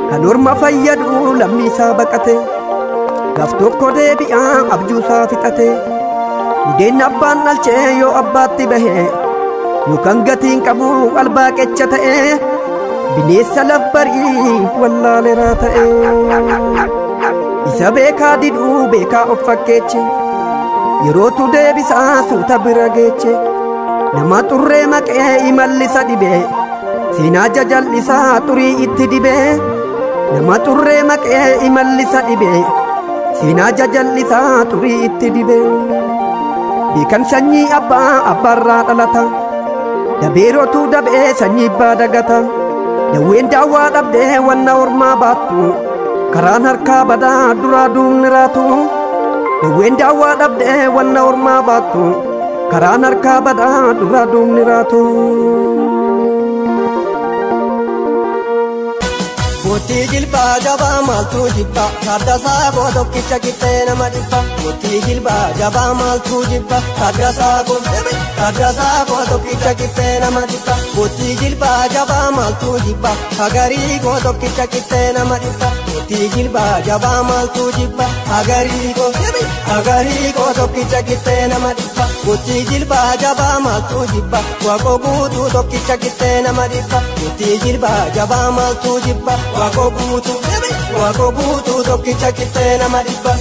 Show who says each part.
Speaker 1: Kanurma fayyadu lammi isaa baqate gaaf tokko deebi'aa abjuu isaa fixate budeen abbaan dhalchee yoo abbaatti bahe yookaan gatiin qabu albaaqecha ta'e bineensa labbarii wallaaleraa ta'e isa beekaa diduu beekaa of fakkeeche yerootu deebisaa suuta bira geeche nama xurree maqee imallisa dhibee seenaa jajallisaa xurii itti dibee nama xurree maqee imallisa dhibee seenaa jajallisaa xurii itti dibee beekan sanyii abbaa abbaarraa dhalata dabeerotu dabee sanyii abbaa dagata dawween daawwaa dhabdee wanna ormaa baattu karaan harkaa badaa duraa duubni raatu dawween daawwaa dhabdee wanna ormaa baattu karaan harkaa badaa duraa duubni raatu. Mootii jilbaa jabaa maaltu jibba kaddasaa koo tokkicha qixxee nama dhibba mootii jilbaa jabaa maaltu jibba kaddasaa koo tokkicha qixxee nama dhibba mootii jilbaa jabaa maaltu jibba hagarii koo tokkicha qixxee nama dhibba mootii jilbaa jabaa maaltu jibba hagarii koo tokkicha qixxee nama dhibba mootii jilbaa jabaa maaltu jibba waaqoo guutuu tokkicha qixxee nama dhibba mootii jilbaa jabaa maaltu jibba Wako buutu tokkicha qixxee nama dhibba